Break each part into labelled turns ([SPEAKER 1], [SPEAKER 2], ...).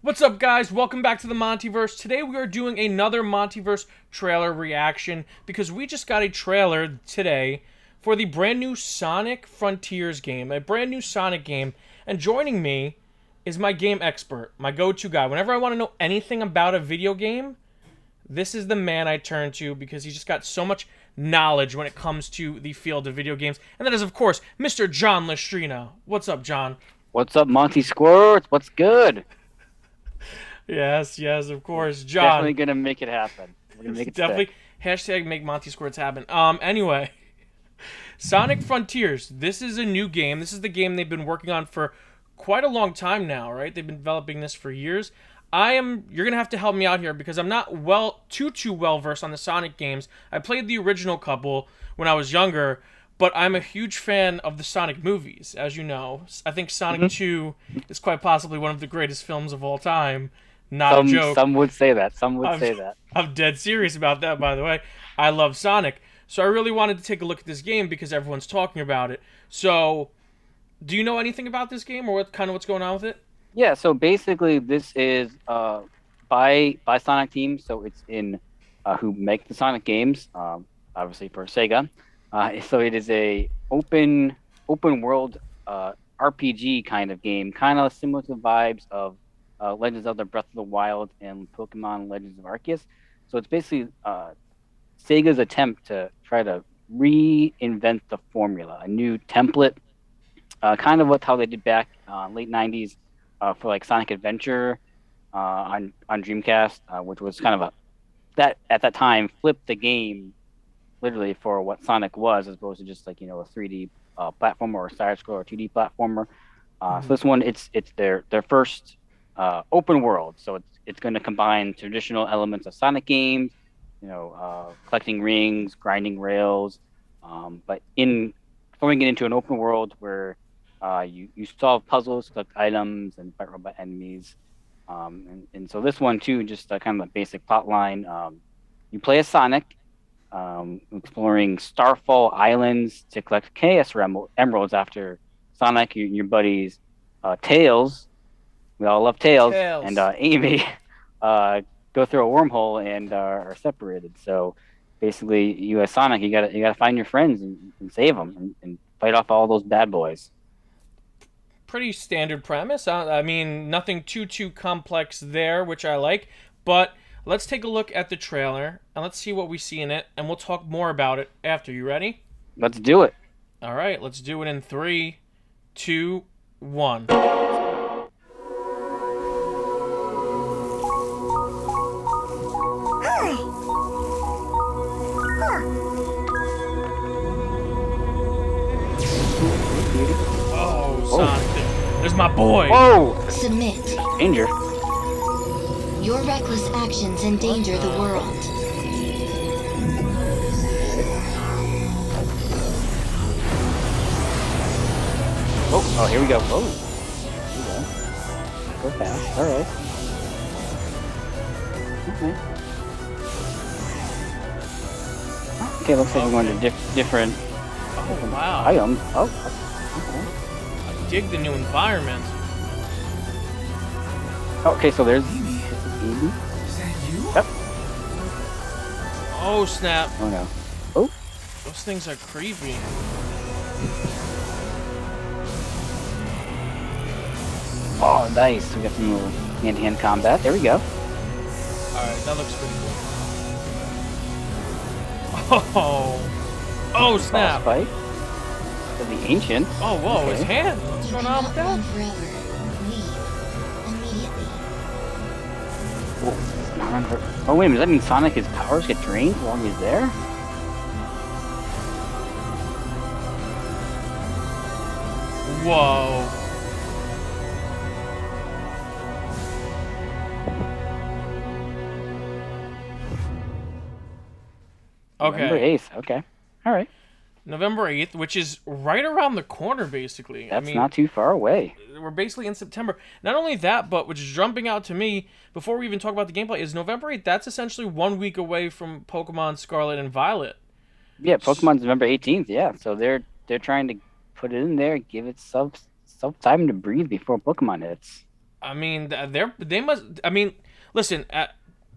[SPEAKER 1] What's up, guys? Welcome back to the MontyVerse. Today we are doing another MontyVerse trailer reaction because we just got a trailer today for the brand new Sonic Frontiers game, a brand new Sonic game. And joining me is my game expert, my go-to guy. Whenever I want to know anything about a video game, this is the man I turn to because he's just got so much knowledge when it comes to the field of video games. And that is, of course, Mr. Jon Lastrina. What's up, John?
[SPEAKER 2] What's up, Monty Squirts? What's good?
[SPEAKER 1] Yes, of course, John.
[SPEAKER 2] Definitely gonna make it happen. We're gonna make it
[SPEAKER 1] Definitely
[SPEAKER 2] stick.
[SPEAKER 1] hashtag make Monty Squirts happen. Anyway, Sonic Frontiers. This is a new game. This is the game they've been working on for quite a long time now, right? They've been developing this for years. You're gonna have to help me out here because I'm not too well versed on the Sonic games. I played the original couple when I was younger, but I'm a huge fan of the Sonic movies, as you know. I think Sonic 2 is quite possibly one of the greatest films of all time. Not a joke.
[SPEAKER 2] Some would say that. Some would say that.
[SPEAKER 1] I'm dead serious about that, by the way. I love Sonic. So I really wanted to take a look at this game because everyone's talking about it. So, do you know anything about this game or what's going on with it?
[SPEAKER 2] Yeah. So basically, this is by Sonic Team. So it's in who make the Sonic games. Obviously for Sega. So it is a open world RPG kind of game, kind of similar to the vibes of Legends of the Breath of the Wild and Pokemon Legends of Arceus. So it's basically Sega's attempt to try to reinvent the formula, a new template, kind of how they did back late '90s for like Sonic Adventure on Dreamcast, which was kind of that at that time flipped the game literally for what Sonic was, as opposed to just like a 3D platformer or side scroller or 2D platformer. So this one, it's their first open world, so it's going to combine traditional elements of Sonic games, collecting rings, grinding rails, but in throwing it into an open world where you solve puzzles, collect items, and fight robot enemies. And so this one too, just kind of a basic plot line. You play as Sonic, exploring Starfall Islands to collect Chaos Emeralds after Sonic, your buddies, Tails. We all love Tails. And Amy go through a wormhole and are separated. So basically, you as Sonic, you gotta find your friends and save them and fight off all those bad boys.
[SPEAKER 1] Pretty standard premise. I mean, nothing too complex there, which I like. But let's take a look at the trailer and let's see what we see in it, and we'll talk more about it after. You ready?
[SPEAKER 2] Let's do it.
[SPEAKER 1] All right, let's do it in 3, 2, 1. Oh, Sonic. There's my boy.
[SPEAKER 2] Whoa!
[SPEAKER 3] Submit.
[SPEAKER 2] Danger.
[SPEAKER 3] Your reckless actions endanger the world.
[SPEAKER 2] Oh, here we go. Oh, here we go. Go fast. All right. Okay, looks like we're going to different
[SPEAKER 1] Wow.
[SPEAKER 2] items. Oh,
[SPEAKER 1] I dig the new environment.
[SPEAKER 2] okay, so there's Amy. Yep.
[SPEAKER 1] Oh, snap.
[SPEAKER 2] Oh no. Oh.
[SPEAKER 1] Those things are creepy.
[SPEAKER 2] Oh, nice. We got some little hand-to-hand combat. There we go.
[SPEAKER 1] Alright, that looks pretty cool. Oh, snap.
[SPEAKER 2] Fight. The ancient.
[SPEAKER 1] Oh, whoa,
[SPEAKER 2] Okay.
[SPEAKER 1] his hand. What's going on with that?
[SPEAKER 3] Forever. Leave immediately.
[SPEAKER 2] Oh, wait a minute. Does that mean Sonic, his powers get drained while he's there?
[SPEAKER 1] Whoa.
[SPEAKER 2] November
[SPEAKER 1] Okay.
[SPEAKER 2] 8th. Okay. All right.
[SPEAKER 1] November 8th, which is right around the corner, basically.
[SPEAKER 2] That's not too far away.
[SPEAKER 1] We're basically in September. Not only that, but which is jumping out to me, before we even talk about the gameplay, is November 8th. That's essentially 1 week away from Pokemon Scarlet and Violet.
[SPEAKER 2] Yeah, Pokemon's November 18th. Yeah, so they're trying to put it in there, give it some time to breathe before Pokemon hits.
[SPEAKER 1] I mean, they must. I mean, listen,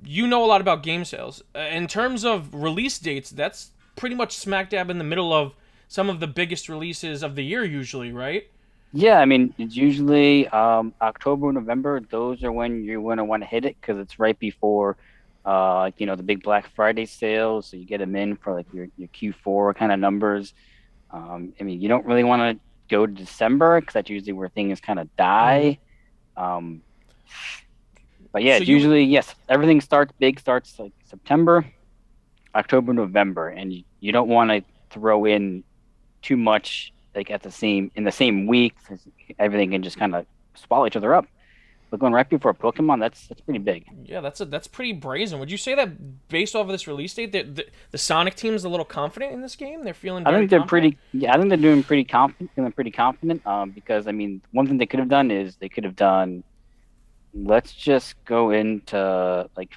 [SPEAKER 1] you know a lot about game sales. In terms of release dates, that's pretty much smack dab in the middle of some of the biggest releases of the year, usually, right?
[SPEAKER 2] Yeah, I mean, it's usually October, November. Those are when you're going to want to hit it because it's right before, the big Black Friday sales. So you get them in for like your Q4 kind of numbers. I mean, you don't really want to go to December because that's usually where things kind of
[SPEAKER 1] Mm-hmm.
[SPEAKER 2] die. Um, but yeah,
[SPEAKER 1] So
[SPEAKER 2] it's
[SPEAKER 1] you
[SPEAKER 2] usually, yes, everything starts like September, October, November, and you don't want to throw in too much like in the same week 'cause everything can just kind of swallow each other up. But going right before Pokemon, that's pretty big.
[SPEAKER 1] Yeah, that's pretty brazen. Would you say that based off of this release date, that the Sonic team is a little confident in this game? They're feeling
[SPEAKER 2] I
[SPEAKER 1] very
[SPEAKER 2] think they're
[SPEAKER 1] confident.
[SPEAKER 2] pretty. Yeah, I think they're doing pretty confident. Feeling pretty confident. Because I mean, one thing they could have done is they could have done. Let's just go into like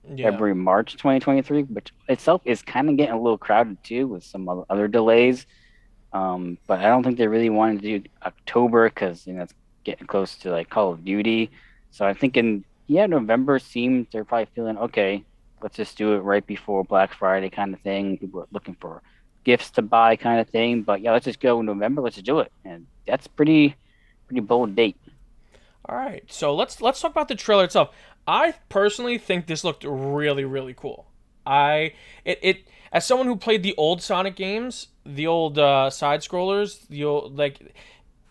[SPEAKER 1] Yeah.
[SPEAKER 2] February, March 2023, which itself is kind of getting a little crowded too with some other delays. But I don't think they really wanted to do October because it's getting close to like Call of Duty. So I think November seemed they're probably feeling okay. Let's just do it right before Black Friday kind of thing. People are looking for gifts to buy kind of thing. But yeah, let's just go in November. Let's just do it, and that's pretty bold date.
[SPEAKER 1] All right. So let's talk about the trailer itself. I personally think this looked really really cool. It as someone who played the old Sonic games, the old side scrollers, the old like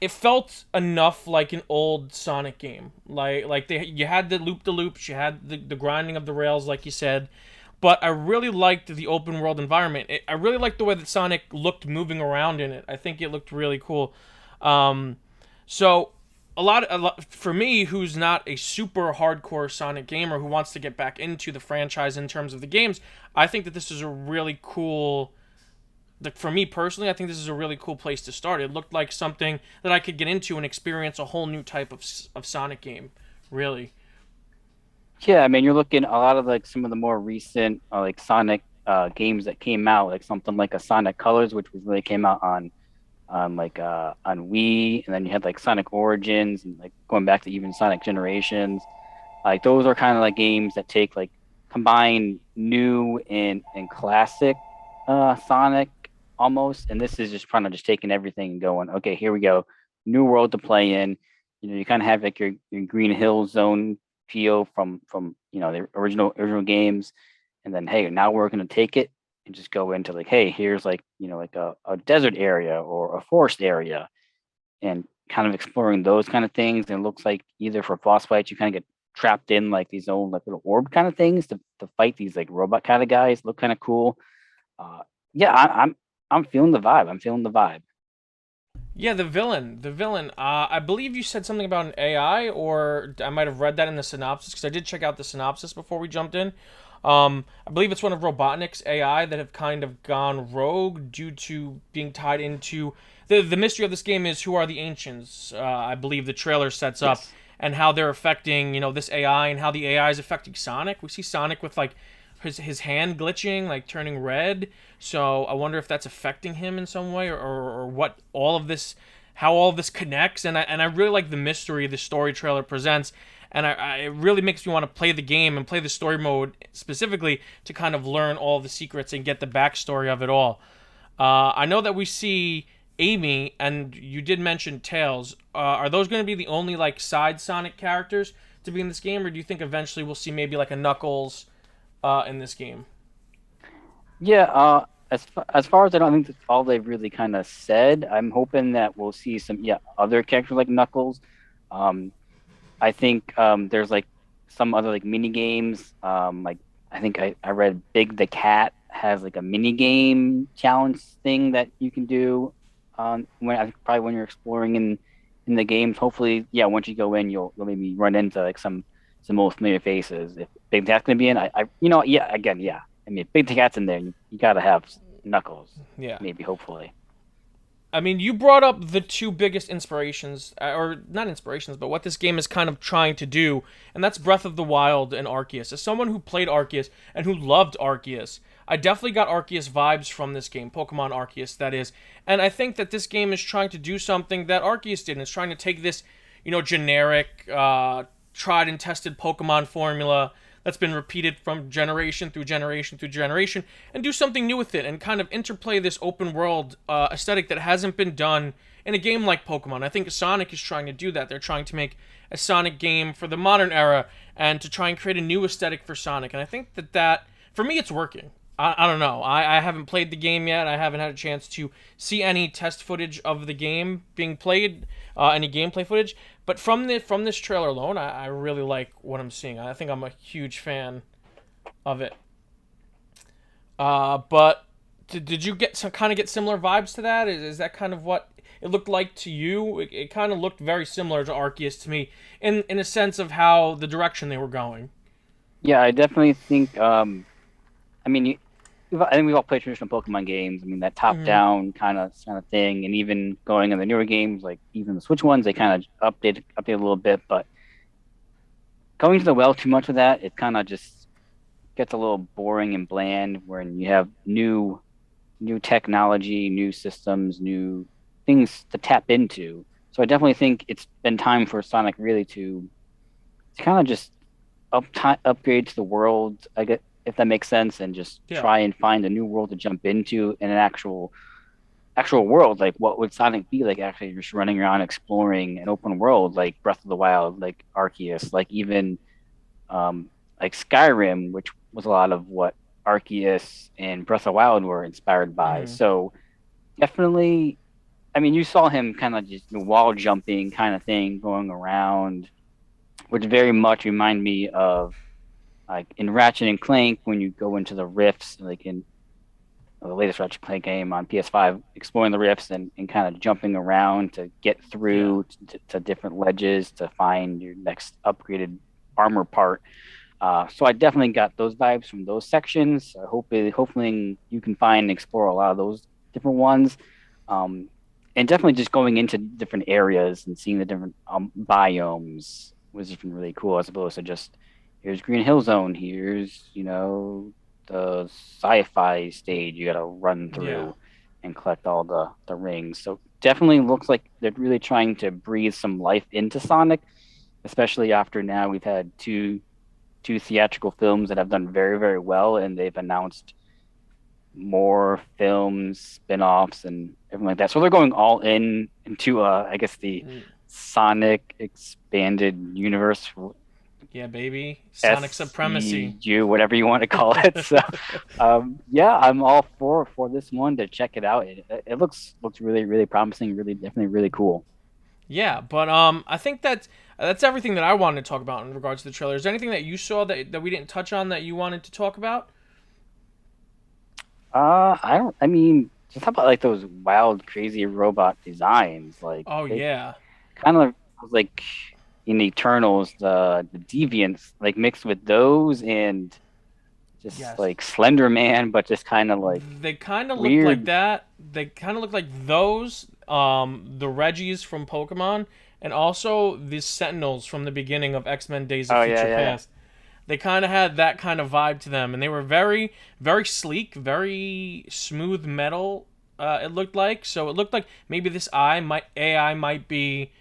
[SPEAKER 1] it felt enough like an old Sonic game. You had the loop the loops, you had the grinding of the rails, like you said. But I really liked the open world environment. I really liked the way that Sonic looked moving around in it. I think it looked really cool. Um, so a lot for me, who's not a super hardcore Sonic gamer who wants to get back into the franchise in terms of the games, I think that this is a really cool. Like for me personally, I think this is a really cool place to start. It looked like something that I could get into and experience a whole new type of Sonic game. Really.
[SPEAKER 2] Yeah, I mean, you're looking a lot of like some of the more recent like Sonic games that came out, like something like a Sonic Colors, which was really came out on Wii, and then you had like Sonic Origins and like going back to even Sonic Generations. Like those are kind of like games that take like combine new and classic Sonic almost, and this is just kind of just taking everything and going, okay, here we go, new world to play in. You kind of have like your Green Hill Zone feel from the original games, and then hey, now we're gonna take it and just go into like, hey, here's like like a desert area or a forest area, and kind of exploring those kind of things. And it looks like either for boss fights you kind of get trapped in like these old like little orb kind of things to fight these like robot kind of guys. Look kind of cool. uh yeah, I'm feeling the vibe. I'm feeling the vibe.
[SPEAKER 1] Yeah, the villain. I believe you said something about an AI, or I might have read that in the synopsis because I did check out the synopsis before we jumped in. I believe it's one of Robotnik's AI that have kind of gone rogue due to being tied into the mystery of this game is who are the ancients. I believe the trailer sets up
[SPEAKER 2] Yes.
[SPEAKER 1] and how they're affecting this AI and how the AI is affecting Sonic. We see Sonic with like his hand glitching, like turning red. So I wonder if that's affecting him in some way, or what all of this, how all of this connects. And I really like the mystery the story trailer presents, and it really makes me want to play the game and play the story mode specifically to kind of learn all the secrets and get the backstory of it all. I know that we see Amy, and you did mention Tails. Are those going to be the only like side Sonic characters to be in this game, or do you think eventually we'll see maybe like a Knuckles in this game?
[SPEAKER 2] Yeah, as far as I don't think that's all they've really kind of said. I'm hoping that we'll see some other characters like Knuckles. Um, I think there's like some other like mini games. Like I think I read Big the Cat has like a mini game challenge thing that you can do. When I think probably when you're exploring in the games. Hopefully, yeah, once you go in, you'll maybe run into like some old familiar faces. If Big the Cat's gonna be in, yeah, again, yeah. I mean, if Big the Cat's in there, you gotta have Knuckles,
[SPEAKER 1] Yeah.
[SPEAKER 2] maybe, hopefully.
[SPEAKER 1] I mean, you brought up the two biggest inspirations, or not inspirations, but what this game is kind of trying to do, and that's Breath of the Wild and Arceus. As someone who played Arceus and who loved Arceus, I definitely got Arceus vibes from this game, Pokemon Arceus, that is. And I think that this game is trying to do something that Arceus did, and it's trying to take this generic, tried and tested Pokemon formula that's been repeated from generation through generation through generation, and do something new with it and kind of interplay this open world aesthetic that hasn't been done in a game like Pokemon. I think Sonic is trying to do that. They're trying to make a Sonic game for the modern era and to try and create a new aesthetic for Sonic. And I think that for me, it's working. I don't know. I haven't played the game yet. I haven't had a chance to see any test footage of the game being played, any gameplay footage. But from this trailer alone, I really like what I'm seeing. I think I'm a huge fan of it. But did you get similar vibes to that? Is that kind of what it looked like to you? It kind of looked very similar to Arceus to me in a sense of how the direction they were going.
[SPEAKER 2] Yeah, I definitely think. I think we've all played traditional Pokemon games. I mean, that top-down kind of thing, and even going in the newer games, like even the Switch ones, they kind of update a little bit. But going to the well too much of that, it kind of just gets a little boring and bland. When you have new technology, new systems, new things to tap into. So I definitely think it's been time for Sonic really to kind of just upgrade to the world, I guess, if that makes sense, and just try and find a new world to jump into in an actual world. Like, what would Sonic be like actually just running around exploring an open world, like Breath of the Wild, like Arceus, like even like Skyrim, which was a lot of what Arceus and Breath of the Wild were inspired by. So definitely, I mean, you saw him kind of just wall jumping kind of thing going around, which very much remind me of like in Ratchet and Clank when you go into the rifts, like in the latest Ratchet and Clank game on PS5, exploring the rifts and kind of jumping around to get through to different ledges to find your next upgraded armor part. So I definitely got those vibes from those sections. Hopefully you can find and explore a lot of those different ones. And definitely just going into different areas and seeing the different biomes was even really cool, as opposed to just here's Green Hill Zone, here's the sci-fi stage you got to run through and collect all the rings. So definitely looks like they're really trying to breathe some life into Sonic, especially after now we've had two theatrical films that have done very, very well, and they've announced more films, spin-offs, and everything like that. So they're going all into I guess the Sonic expanded universe.
[SPEAKER 1] Yeah, baby. Sonic supremacy.
[SPEAKER 2] Whatever you want to call it. So, I'm all for this one to check it out. It looks really, really promising. Definitely really cool.
[SPEAKER 1] Yeah, but I think that's everything that I wanted to talk about in regards to the trailer. Is there anything that you saw that we didn't touch on that you wanted to talk about?
[SPEAKER 2] Just how about like those wild, crazy robot designs? Like, kind of like in Eternals, the Deviants, like mixed with those and just like Slender Man, but just kind of like
[SPEAKER 1] they kind of look like that. They kind of look like those, the Reggies from Pokemon, and also the Sentinels from the beginning of X-Men: Days of Future Past. They kind of had that kind of vibe to them, and they were very, very sleek, very smooth metal. It looked like, so it looked like maybe this AI might be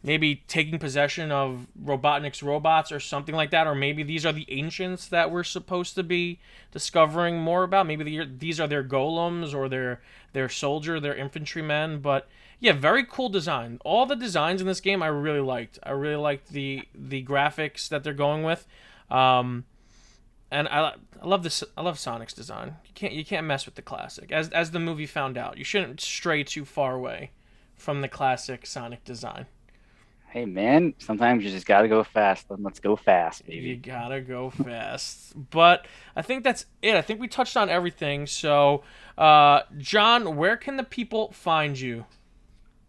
[SPEAKER 1] maybe taking possession of Robotnik's robots or something like that, or maybe these are the ancients that we're supposed to be discovering more about. Maybe these are their golems or their soldier, their infantrymen. But yeah, very cool design. All the designs in this game I really liked. I really liked the graphics that they're going with. And I love this. I love Sonic's design. You can't mess with the classic. As the movie found out, you shouldn't stray too far away from the classic Sonic design.
[SPEAKER 2] Hey man, sometimes you just gotta go fast. Let's go fast, baby.
[SPEAKER 1] You gotta go fast. But I think that's it. I think we touched on everything. So, John, where can the people find you?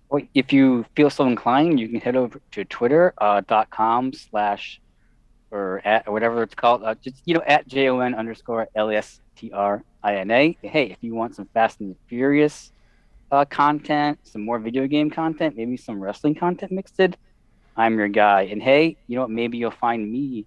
[SPEAKER 2] Well, if you feel so inclined, you can head over to twitter.com/ or at whatever it's called. Just at JON_LASTRINA. Hey, if you want some Fast and Furious content, some more video game content, maybe some wrestling content mixed in, I'm your guy. And hey, maybe you'll find me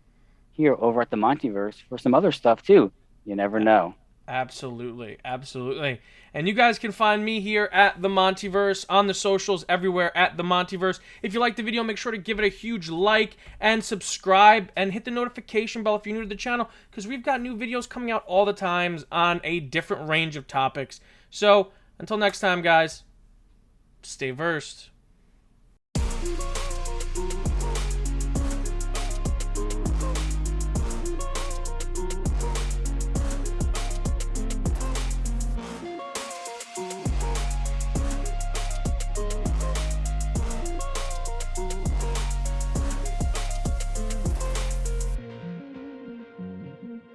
[SPEAKER 2] here over at the MontyVerse for some other stuff too. You never know.
[SPEAKER 1] Absolutely, absolutely. And you guys can find me here at the MontyVerse, on the socials, everywhere at the MontyVerse. If you liked the video, make sure to give it a huge like and subscribe and hit the notification bell if you're new to the channel, because we've got new videos coming out all the times on a different range of topics. So, until next time, guys, stay versed.